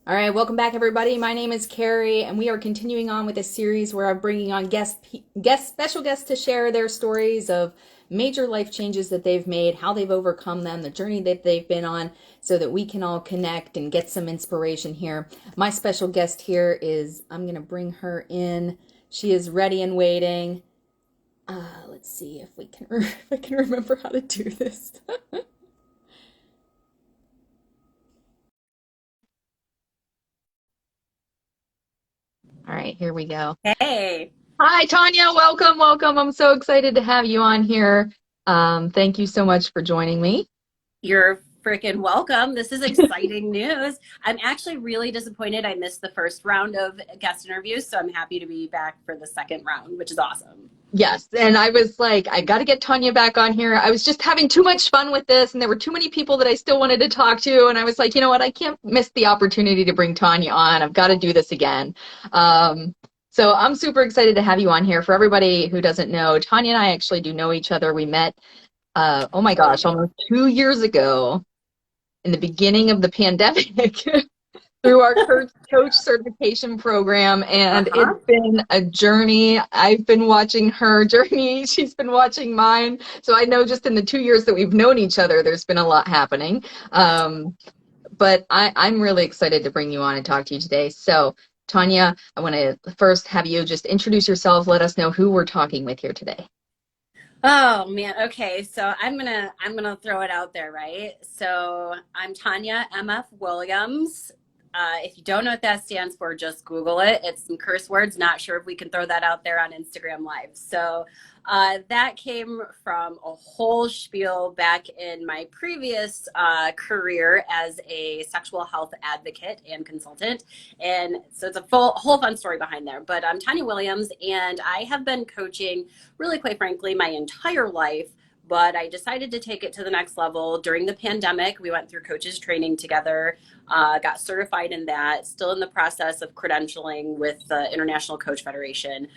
All right, welcome back, everybody. My name is Kari, and we are continuing on with a series where I'm bringing on special guests to share their stories of major life changes that they've made, how they've overcome them, the journey that they've been on, so that we can all connect and get some inspiration here. My special guest here is, I'm going to bring her in. She is ready and waiting. Let's see if we can, if I can remember how to do this. All right, here we go. Hey, Hi, Tonya. Welcome, welcome. I'm so excited to have you on here. Thank you so much for joining me. you're freaking welcome. This is exciting news. I'm actually really disappointed I missed the first round of guest interviews, so I'm happy to be back for the second round, which is awesome. Yes, and I was like, I got to get Tonya back on here. I was just having too much fun with this, and there were too many people that I still wanted to talk to. And I was like, you know what? I can't miss the opportunity to bring Tonya on. I've got to do this again. So I'm super excited to have you on here. For everybody who doesn't know, Tonya and I actually do know each other. We met, oh my gosh, almost 2 years ago in the beginning of the pandemic. Through our coach certification program, and it's Uh-huh. been a journey. I've been watching her journey. She's been watching mine. So I know just in the 2 years that we've known each other, there's been a lot happening. But I'm really excited to bring you on and talk to you today. So, Tonya, I want to first have you just introduce yourself. Let us know who we're talking with here today. Oh man, okay. So I'm gonna throw it out there, right? So I'm Tonya MF Williams. If you don't know what that stands for, just Google it. It's some curse words. Not sure if we can throw that out there on Instagram Live. So that came from a whole spiel back in my previous career as a sexual health advocate and consultant. And so it's a whole fun story behind there. But I'm Tonya Williams, and I have been coaching really, quite frankly, my entire life. But I decided to take it to the next level during the pandemic. We went through coaches training together, got certified in that, still in the process of credentialing with the International Coach Federation.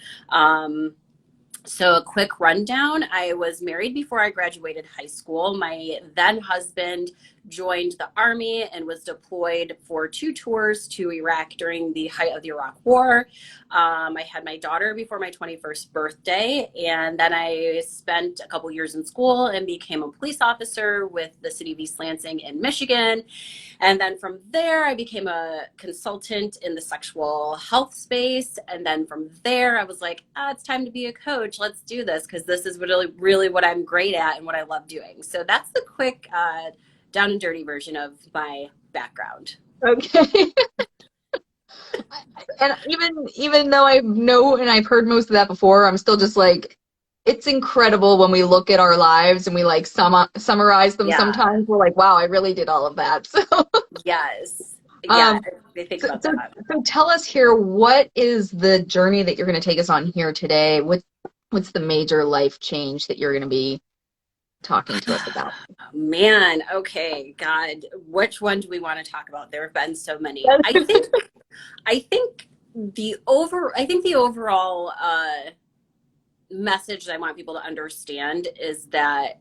So, a quick rundown. I was married before I graduated high school. My then husband joined the Army and was deployed for 2 tours to Iraq during the height of the Iraq War. I had my daughter before my 21st birthday, and then I spent a couple years in school and became a police officer with the city of East Lansing in Michigan. And then from there, I became a consultant in the sexual health space. And then from there, I was like, it's time to be a coach. Let's do this because this is really, really what I'm great at and what I love doing. So that's the quick, down and dirty version of my background. Okay. And even though I know and I've heard most of that before, I'm still just like, it's incredible when we look at our lives and we like summarize them. Yeah. Sometimes we're like, wow, I really did all of that. Yes. Yeah. Um, I think so, about so, that. so tell us here, what is the journey that you're going to take us on here today? What's the major life change that you're going to be talking to us about? Man, okay, God, which one do we want to talk about? There have been so many. I think the overall message that I want people to understand is that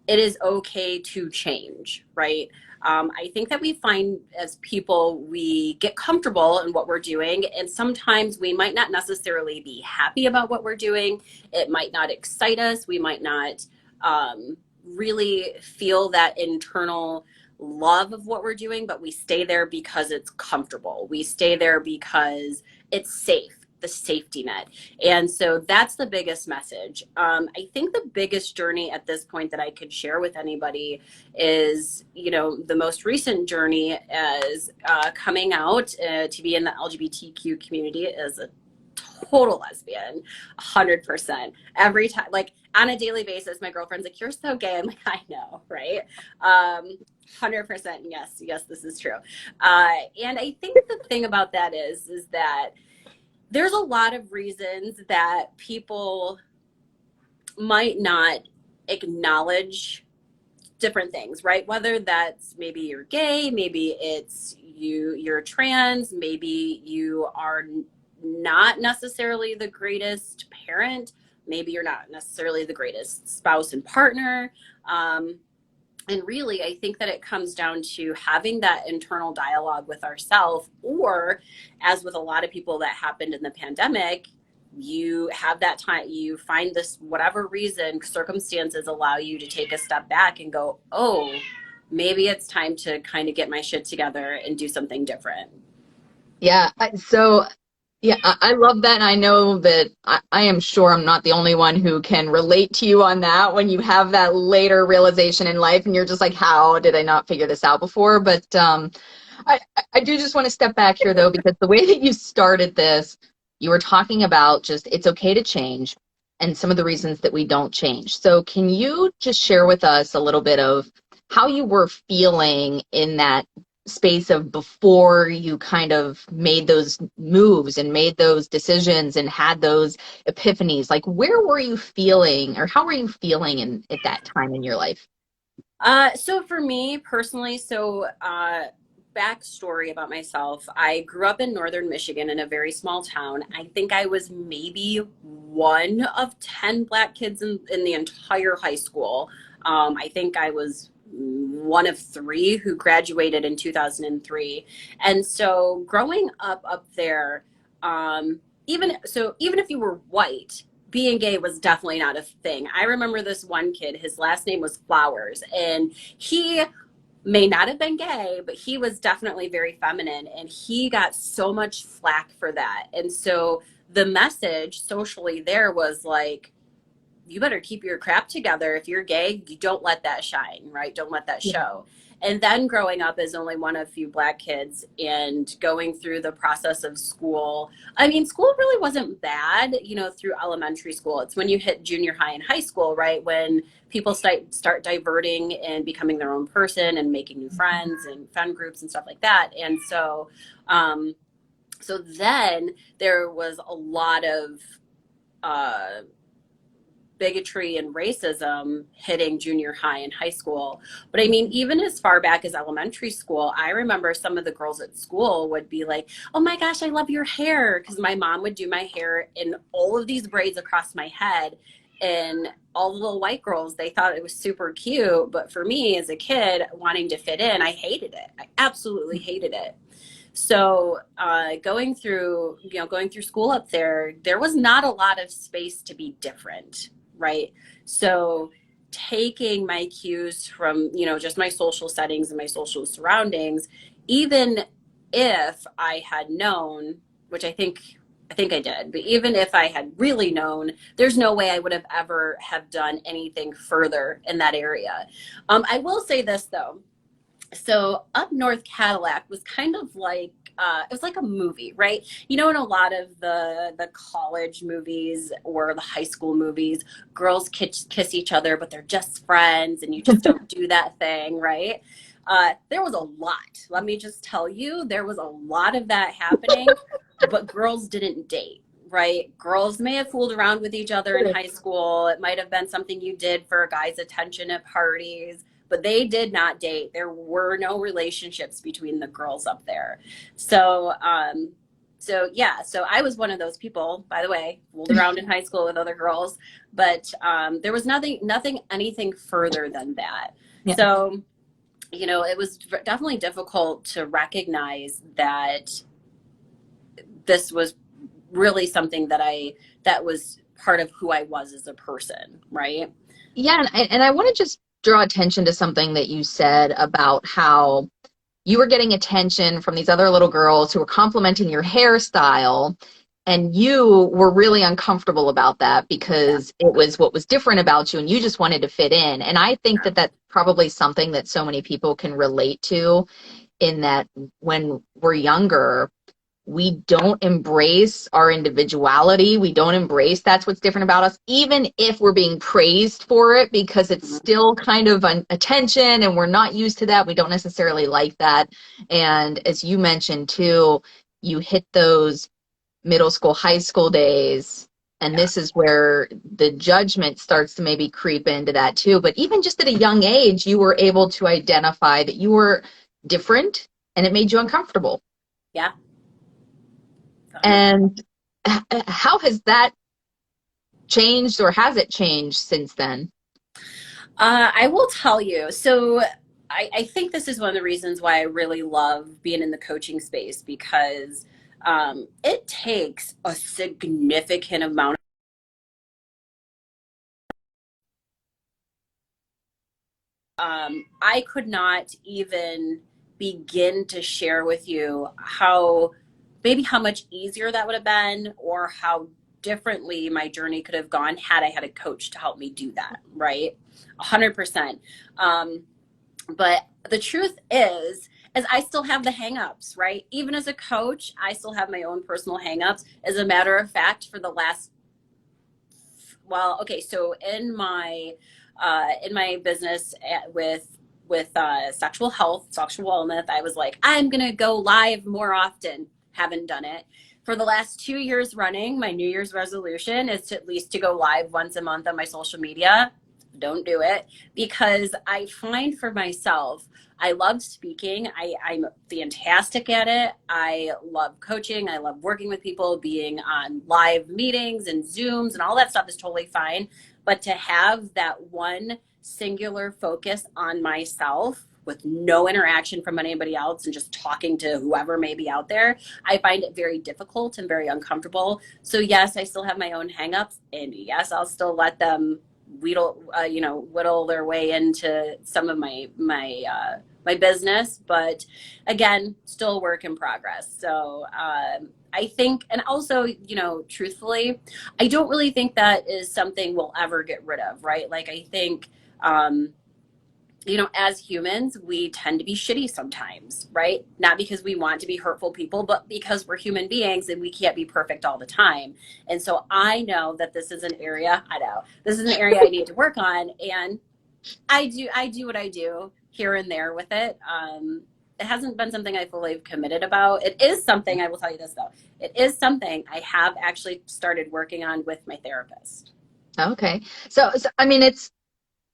it is okay to change, right? I think that we find as people, we get comfortable in what we're doing, and sometimes we might not necessarily be happy about what we're doing. It might not excite us. We might not really feel that internal love of what we're doing, but we stay there because it's comfortable. We stay there because it's safe, the safety net. And so that's the biggest message. I think the biggest journey at this point that I could share with anybody is, the most recent journey as coming out to be in the LGBTQ community as a total lesbian, 100%. Every time, like on a daily basis, my girlfriend's like, "You're so gay." I'm like, "I know, right?" 100%. Yes, yes, this is true. And I think the thing about that is that there's a lot of reasons that people might not acknowledge different things, right? Whether that's maybe you're gay, maybe you're trans, maybe you are not necessarily the greatest parent, maybe you're not necessarily the greatest spouse and partner. And really, I think that it comes down to having that internal dialogue with ourselves, or as with a lot of people that happened in the pandemic, you have that time, you find this, whatever reason, circumstances allow you to take a step back and go, oh, maybe it's time to kind of get my shit together and do something different. Yeah. I love that. And I know that I am sure I'm not the only one who can relate to you on that when you have that later realization in life and you're just like, how did I not figure this out before? But I do just want to step back here though, because the way that you started this, you were talking about just it's okay to change and some of the reasons that we don't change. So can you just share with us a little bit of how you were feeling in that space of before you kind of made those moves and made those decisions and had those epiphanies? Like, where were you feeling or how were you feeling at that time in your life? So for me personally, backstory about myself. I grew up in northern Michigan in a very small town. I think I was maybe one of 10 Black kids in the entire high school. I think I was one of three who graduated in 2003. And so growing up there, even if you were white, being gay was definitely not a thing. I remember this one kid, his last name was Flowers, and he may not have been gay, but he was definitely very feminine, and he got so much flack for that. And so the message socially there was like, you better keep your crap together. If you're gay, you don't let that shine, right? Don't let that Yeah. show. And then growing up as only one of few Black kids and going through the process of school. I mean, school really wasn't bad, through elementary school. It's when you hit junior high and high school, right? When people start diverting and becoming their own person and making new friends and friend groups and stuff like that. And so then there was a lot of uh, bigotry and racism hitting junior high and high school. But I mean, even as far back as elementary school, I remember some of the girls at school would be like, oh my gosh, I love your hair. Because my mom would do my hair in all of these braids across my head. And all the little white girls, they thought it was super cute. But for me as a kid wanting to fit in, I hated it. I absolutely hated it. So going through school up there was not a lot of space to be different, right? So taking my cues from, just my social settings and my social surroundings, even if I had known, which I think I did, but even if I had really known, there's no way I would have ever have done anything further in that area. I will say this though. So up north Cadillac was kind of like it was like a movie, right? In a lot of the college movies or the high school movies, girls kiss each other, but they're just friends, and you just don't do that thing, right? There was a lot. Let me just tell you, there was a lot of that happening, but girls didn't date. Right? Girls may have fooled around with each other in high school. It might have been something you did for a guy's attention at parties, but they did not date. There were no relationships between the girls up there. So I was one of those people, by the way, fooled around in high school with other girls, but there was anything further than that. Yeah. So, it was definitely difficult to recognize that this was really something that was part of who I was as a person, right? Yeah, and I want to just draw attention to something that you said about how you were getting attention from these other little girls who were complimenting your hairstyle, and you were really uncomfortable about that Yeah. because it was what was different about you, and you just wanted to fit in. And I think that that's probably something that so many people can relate to, in that when we're younger, we don't embrace our individuality. We don't embrace that's what's different about us, even if we're being praised for it, because it's still kind of an attention and we're not used to that. We don't necessarily like that. And as you mentioned too, you hit those middle school, high school days. And Yeah. this is where the judgment starts to maybe creep into that too. But even just at a young age, you were able to identify that you were different and it made you uncomfortable. Yeah. 100%. And how has that changed, or has it changed since then? I will tell you. So I think this is one of the reasons why I really love being in the coaching space because it takes a significant amount. I could not even begin to share with you how maybe how much easier that would have been or how differently my journey could have gone had I had a coach to help me do that, right? 100%. Um, but the truth is I still have the hangups, right? Even as a coach, I still have my own personal hangups. As a matter of fact, for the last, well, okay, so in my business with sexual health, sexual wellness, I was like, I'm gonna go live more often. Haven't done it. For the last 2 years running, my New Year's resolution is to at least to go live once a month on my social media. Don't do it because I find for myself, I love speaking. I'm fantastic at it. I love coaching. I love working with people, being on live meetings and Zooms and all that stuff is totally fine. But to have that one singular focus on myself with no interaction from anybody else and just talking to whoever may be out there, I find it very difficult and very uncomfortable. So yes, I still have my own hangups, and yes, I'll still let them whittle their way into some of my business, but again, still a work in progress. So I think, and also, truthfully, I don't really think that is something we'll ever get rid of, right? Like, I think, um, as humans, we tend to be shitty sometimes, right? Not because we want to be hurtful people, but because we're human beings and we can't be perfect all the time. And so I know this is an area I need to work on. And I do what I do here and there with it. It hasn't been something I fully committed about. It is something, I will tell you this though, it is something I have actually started working on with my therapist. Okay. So I mean,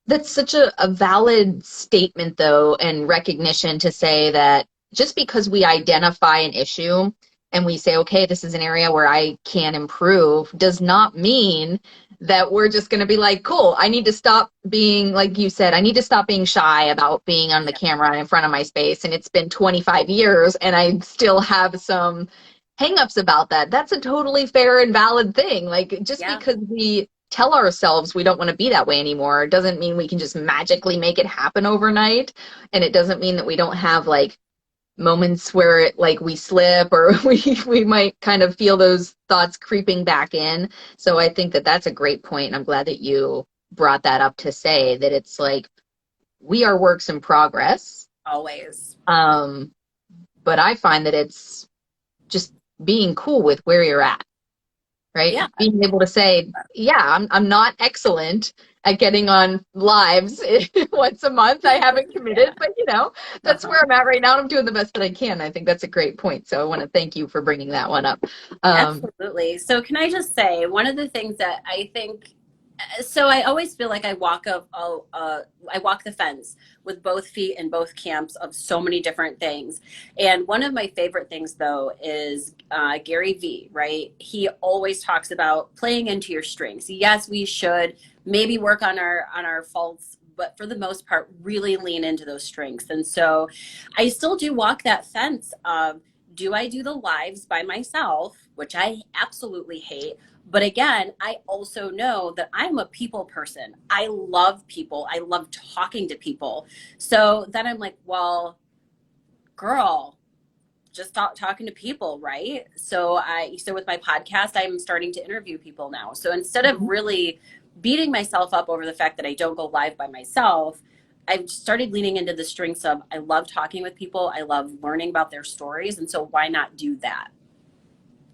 that's such a valid statement, though, and recognition to say that just because we identify an issue and we say, okay, this is an area where I can improve, does not mean that we're just going to be like, cool, I need to stop being, like you said, I need to stop being shy about being on the Yeah. camera in front of my space. And it's been 25 years and I still have some hangups about that. That's a totally fair and valid thing. Like, just Yeah. because we tell ourselves we don't want to be that way anymore doesn't mean we can just magically make it happen overnight. And it doesn't mean that we don't have like moments where it like we slip or we might kind of feel those thoughts creeping back in. So I think that that's a great point, and I'm glad that you brought that up to say that it's like we are works in progress. Always. um but I find that it's just being cool with where you're at, right? Yeah. Being able to say, yeah, I'm not excellent at getting on lives once a month. I haven't committed, Yeah. but that's Uh-huh. where I'm at right now. And I'm doing the best that I can. I think that's a great point. So I want to thank you for bringing that one up. Absolutely. So can I just say one of the things that I think, so I always feel like I walk the fence with both feet in both camps of so many different things. And one of my favorite things though is Gary V, right? He always talks about playing into your strengths. Yes, we should maybe work on our faults, but for the most part, really lean into those strengths. And so I still do walk that fence of, do I do the lives by myself, which I absolutely hate? But again, I also know that I'm a people person. I love people. I love talking to people. So then I'm like, well, girl, just stop talking to people, right? So with my podcast, I'm starting to interview people now. So instead of really beating myself up over the fact that I don't go live by myself, I've started leaning into the strengths of I love talking with people. I love learning about their stories. And so why not do that?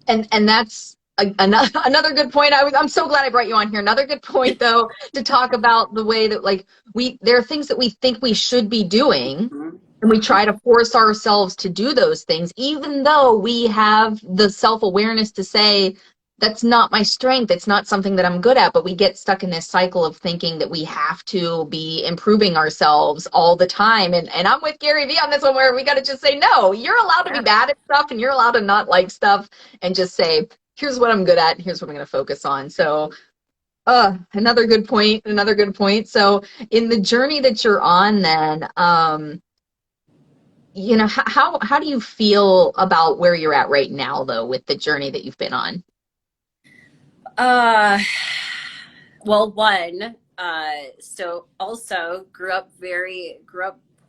and that's another good point. I'm so glad I brought you on here. Another good point, though, to talk about the way that like there are things that we think we should be doing, and we try to force ourselves to do those things, even though we have the self-awareness to say, that's not my strength. It's not something that I'm good at. But we get stuck in this cycle of thinking that we have to be improving ourselves all the time. And I'm with Gary Vee on this one, where we got to just say, no, you're allowed to be Yeah. bad at stuff and you're allowed to not like stuff, and just say, here's what I'm good at and here's what I'm going to focus on. So Another good point. Another good point. So in the journey that you're on then, how do you feel about where you're at right now though with the journey that you've been on? Uh, well, one, so also grew up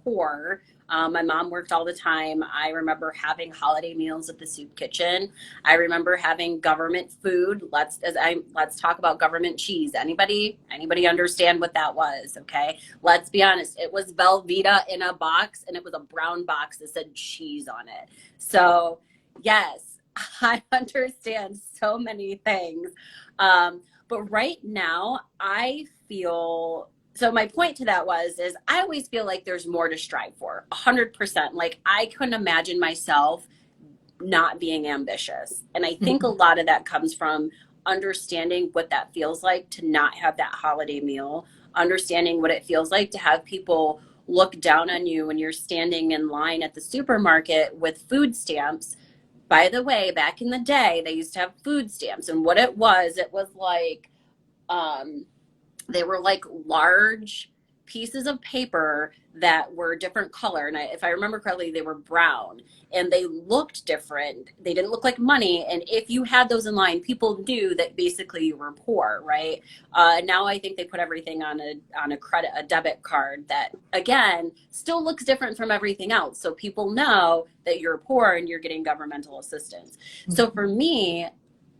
poor. My mom worked all the time. I remember having holiday meals at the soup kitchen. I remember having government food. Let's talk about government cheese. Anybody understand what that was? Okay, let's be honest. It was Velveeta in a box, and it was a brown box that said cheese on it. So yes, I understand so many things. But right now, I feel so. My point to that is I always feel like there's more to strive for, 100%. Like I couldn't imagine myself not being ambitious. And I think a Mhm. lot of that comes from understanding what that feels like to not have that holiday meal, understanding what it feels like to have people look down on you when you're standing in line at the supermarket with food stamps. By the way, back in the day, they used to have food stamps, and what it was like, um, they were like large pieces of paper that were different color. And if I remember correctly, they were brown and they looked different. They didn't look like money. And if you had those in line, people knew that basically you were poor, right? Now I think they put everything on a debit card that again still looks different from everything else. So people know that you're poor and you're getting governmental assistance. So for me,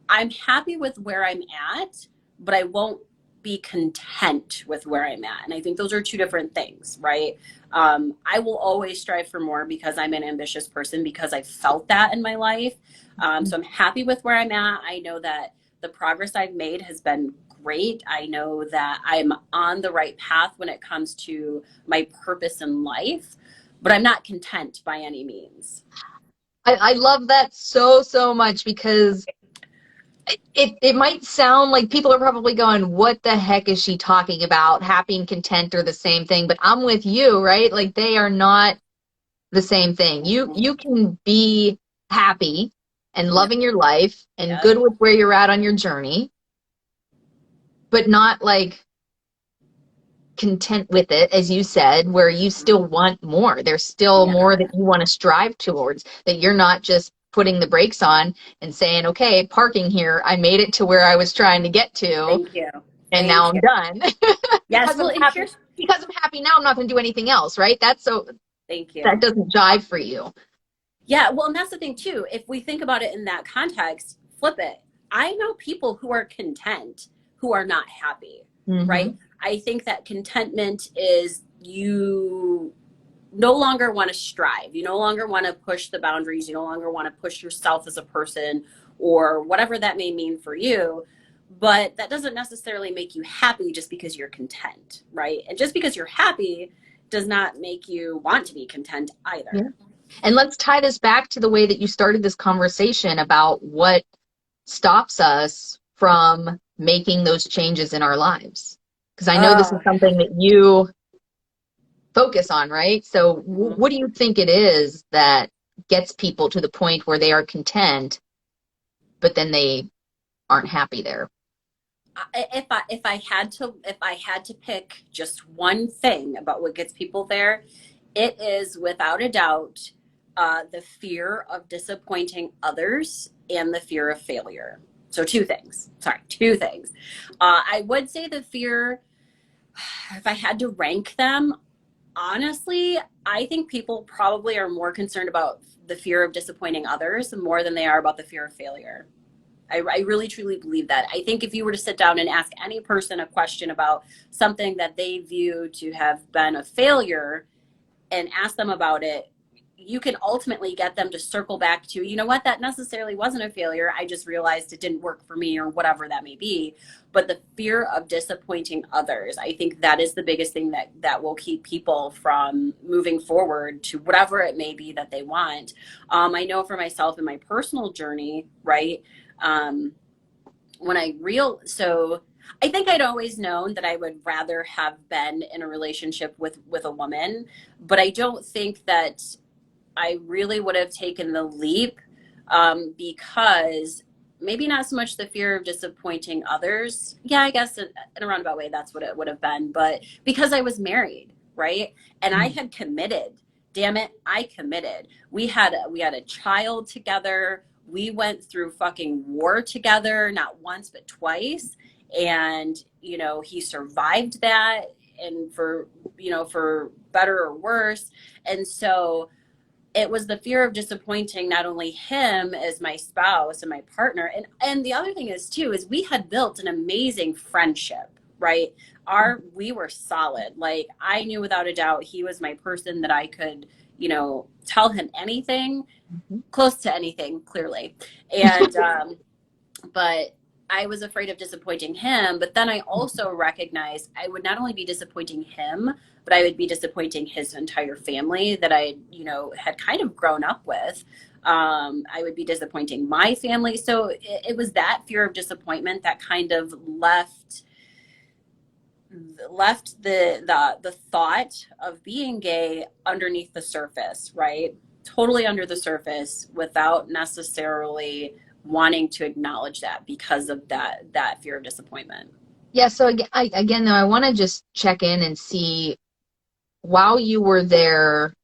I'm happy with where I'm at, but I won't be content with where I'm at. And I think those are two different things, right? I will always strive for more because I'm an ambitious person, because I felt that in my life. So I'm happy with where I'm at. I know that the progress I've made has been great. I know that I'm on the right path when it comes to my purpose in life, but I'm not content by any means. I love that so, so much because it might sound like people are probably going, what the heck is she talking about? Happy and content are the same thing, but I'm with you, right? Like they are not the same thing. You can be happy and Yep. loving your life and Yep. good with where you're at on your journey, but not like content with it, as you said, where you still want more. There's still Yeah. more that you want to strive towards, that you're not just putting the brakes on and saying, okay, parking here, I made it to where I was trying to get to, Thank you. and now Thank I'm you. done. Yes. because Well, I'm and happy. here's, Because I'm happy now, I'm not going to do anything else, right? That's so thank you. that doesn't jive for you. Yeah, well, and that's the thing too. If we think about it in that context, flip it. I know people who are content who are not happy, right? Mm-hmm. I think that contentment is you no longer want to strive. You no longer want to push the boundaries. You no longer want to push yourself as a person or whatever that may mean for you. But that doesn't necessarily make you happy just because you're content, right? And just because you're happy does not make you want to be content Yeah. either. And let's tie this back to the way that you started this conversation about what stops us from making those changes in our lives. Because I know this is Oh, something that you focus on, right? So, what do you think it is that gets people to the point where they are content, but then they aren't happy there? if I had to pick just one thing about what gets people there, it is without a doubt the fear of disappointing others and the fear of failure. So two things. Sorry, two things. I would say the fear, if I had to rank them, honestly, I think people probably are more concerned about the fear of disappointing others more than they are about the fear of failure. I really truly believe that. I think if you were to sit down and ask any person a question about something that they view to have been a failure and ask them about it, you can ultimately get them to circle back to, you know what, that necessarily wasn't a failure. I just realized it didn't work for me or whatever that may be. But the fear of disappointing others, I think that is the biggest thing that will keep people from moving forward to whatever it may be that they want. I know for myself in my personal journey, right? Um, when I real so I think I'd always known that I would rather have been in a relationship with a woman, but I don't think that I really would have taken the leap because maybe not so much the fear of disappointing others. Yeah, I guess in a roundabout way, that's what it would have been. But because I was married, right? And I had committed. Damn it, I committed. We had a child together. We went through fucking war together, not once but twice. And he survived that, and for better or worse. And so it was the fear of disappointing not only him as my spouse and my partner, and the other thing is too is we had built an amazing friendship, right? We were solid. Like, I knew without a doubt he was my person, that I could tell him anything, close to anything, clearly. And but I was afraid of disappointing him. But then I also recognized I would not only be disappointing him, but I would be disappointing his entire family that I, had kind of grown up with. I would be disappointing my family. So it was that fear of disappointment that kind of left the thought of being gay underneath the surface, right? Totally under the surface, without necessarily wanting to acknowledge that, because of that fear of disappointment. Yeah, so again, though, I want to just check in and see, while you were there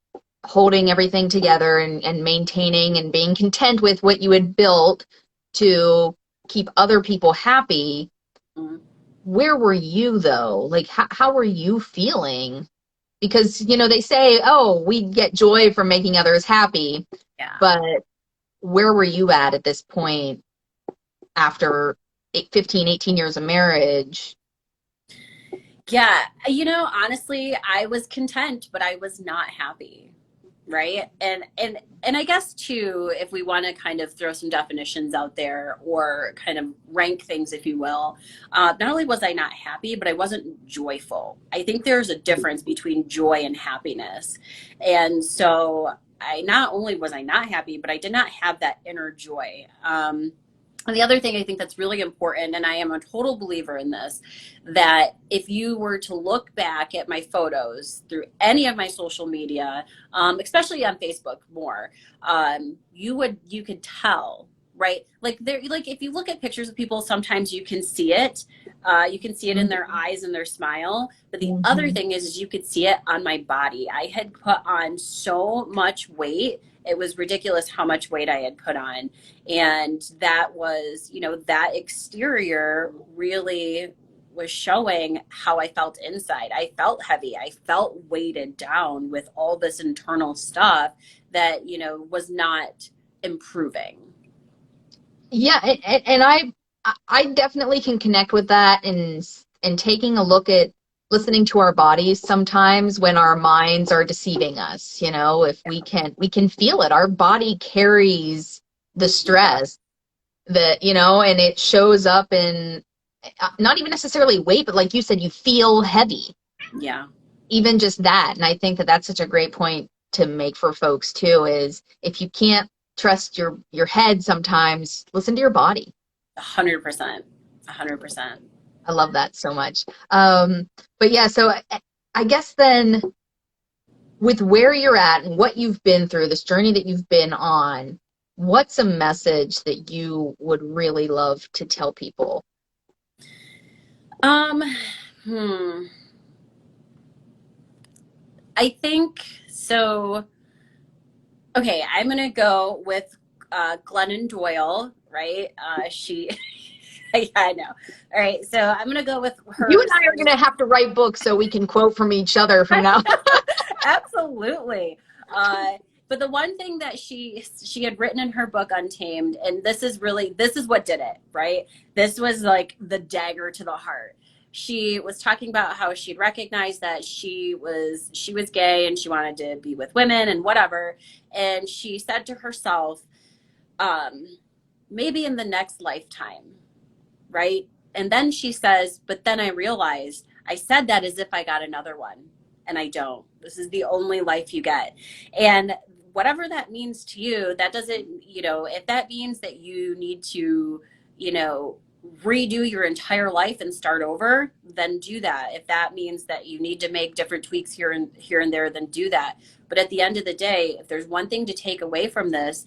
holding everything together and maintaining and being content with what you had built to keep other people happy, Mm-hmm. where were you though? Like, how were you feeling? Because, they say, oh, we get joy from making others happy, Yeah. but where were you at this point after 15, 18 years of marriage? Yeah. Honestly, I was content, but I was not happy. Right. And I guess too, if we want to kind of throw some definitions out there, or kind of rank things, if you will, not only was I not happy, but I wasn't joyful. I think there's a difference between joy and happiness. And so not only was I not happy, but I did not have that inner joy. And the other thing I think that's really important, and I am a total believer in this, that if you were to look back at my photos through any of my social media, especially on Facebook more, you could tell, right? Like, if you look at pictures of people, sometimes you can see it. You can see it in their eyes and their smile. But the other thing is you could see it on my body. I had put on so much weight. It was ridiculous how much weight I had put on. And that was, that exterior really was showing how I felt inside. I felt heavy. I felt weighted down with all this internal stuff that, was not improving. Yeah, and I definitely can connect with that, and taking a look at listening to our bodies sometimes when our minds are deceiving us, if we can feel it. Our body carries the stress that, and it shows up in not even necessarily weight, but like you said, you feel heavy. Yeah. Even just that. And I think that that's such a great point to make for folks too, is if you can't trust your head sometimes, listen to your body. 100%. 100%. I love that so much. But yeah, so I guess then, with where you're at and what you've been through, this journey that you've been on, what's a message that you would really love to tell people? Um, hmm. I think so. Okay, I'm gonna go with Glennon Doyle, right? She, yeah, I know. All right, so I'm gonna go with her. You and I are going to have to write books so we can quote from each other from now. Absolutely. But the one thing that she had written in her book Untamed, and this is what did it, right? This was like the dagger to the heart. She was talking about how she'd recognized that she was gay and she wanted to be with women and whatever. And she said to herself, maybe in the next lifetime, right? And then she says, but then I realized I said that as if I got another one, and I don't. This is the only life you get. And whatever that means to you, that doesn't, if that means that you need to, redo your entire life and start over, then do that. If that means that you need to make different tweaks here and there, then do that. But at the end of the day, if there's one thing to take away from this,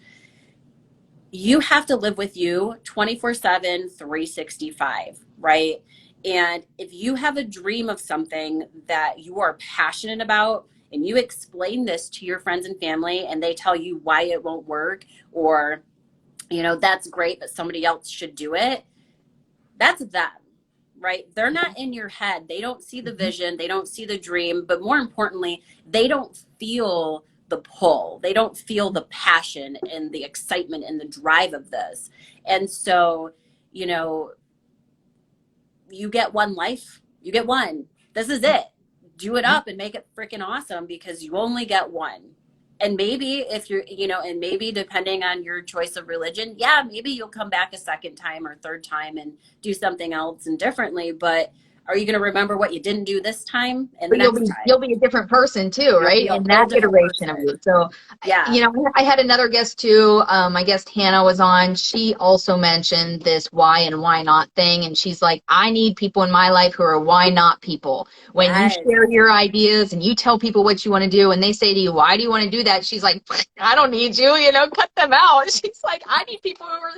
you have to live with you 24/7, 365, right? And if you have a dream of something that you are passionate about and you explain this to your friends and family and they tell you why it won't work, or, that's great, but somebody else should do it, that's them, right? They're not in your head. They don't see the Mhm. vision, they don't see the dream, but more importantly, they don't feel the pull. They don't feel the passion and the excitement and the drive of this. And so, you know, you get one life. You get one. This is it. Do it up and make it freaking awesome because you only get one. And maybe if you're, and maybe depending on your choice of religion, yeah, maybe you'll come back a second time or third time and do something else and differently. But are you going to remember what you didn't do this time and the But you'll next be time? you'll be a different person too, You'll right? be a In whole that different iteration of you. person. So, Yeah. I had another guest too. My guest Hannah was on. She also mentioned this why and why not thing, and she's like, I need people in my life who are why not people. When you Yes. share your ideas and you tell people what you want to do, and they say to you, why do you want to do that? She's like, I don't need you. Cut them out. She's like, I need people who are,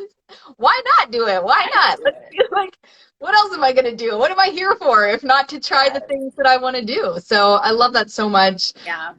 why not do it? Why Why not not? do Let's it? be like, what else am I going to do? What am I here for if not to try the Yes. things that I want to do? So I love that so much. Yeah.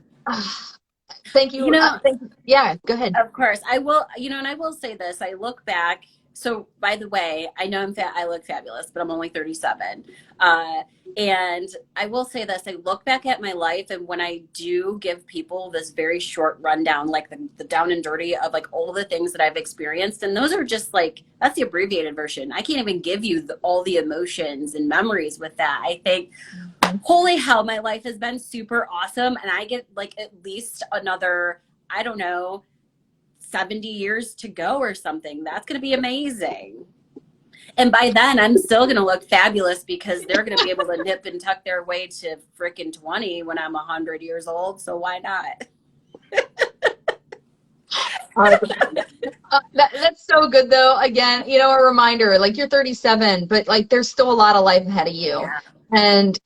Thank You you. know, Thank you. Yeah, go ahead. Of course, I will. And I will say this. I look back. So, by the way, I know I'm fat. I look fabulous, but I'm only 37. Uh, and I will say this. I look back at my life, and when I do give people this very short rundown, like the down and dirty of like all the things that I've experienced, and those are just like that's the abbreviated version. I can't even give you all the emotions and memories with that. I think holy hell, my life has been super awesome. And I get like at least another, I don't know, 70 years to go or something. That's going to be amazing. And by then, I'm still going to look fabulous because they're going to be able to nip and tuck their way to freaking 20 when I'm 100 years old. So why not? That's so good though. Again, a reminder, like you're 37, but like there's still a lot of life ahead of you. Yeah. And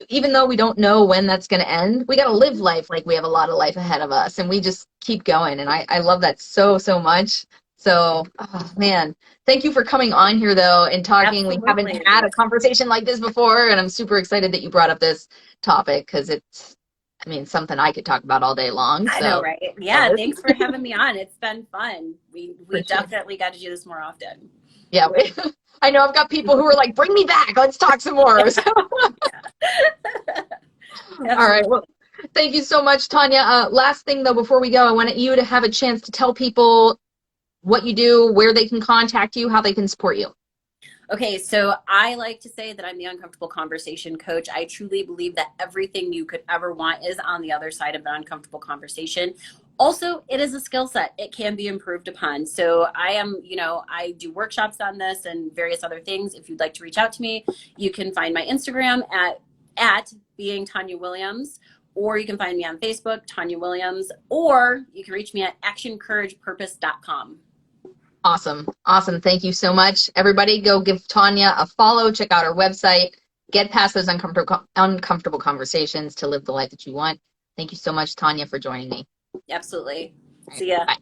even though we don't know when that's going to end, we got to live life like we have a lot of life ahead of us and we just keep going. And I love that so, so much. So, oh, man, thank you for coming on here though and talking. We haven't had Absolutely. a conversation like this before. And I'm super excited that you brought up this topic because something I could talk about all day long. I know, So, right? love Yeah. it Thanks for having me on. It's been fun. We for sure. definitely got to do this more often. Yeah, I know I've got people who are like, bring me back. Let's talk some more. So, all right. Absolutely. Well, thank you so much, Tonya. Last thing though, before we go, I want you to have a chance to tell people what you do, where they can contact you, how they can support you. Okay, so I like to say that I'm the uncomfortable conversation coach. I truly believe that everything you could ever want is on the other side of an uncomfortable conversation. Also, it is a skill set. It can be improved upon. So I do workshops on this and various other things. If you'd like to reach out to me, you can find my Instagram at being Tonya Williams, or you can find me on Facebook, Tonya Williams, or you can reach me at actioncouragepurpose.com. Awesome. Awesome. Thank you so much. Everybody go give Tonya a follow, check out her website, get past those uncomfortable conversations to live the life that you want. Thank you so much, Tonya, for joining me. Absolutely. All right, See ya. bye.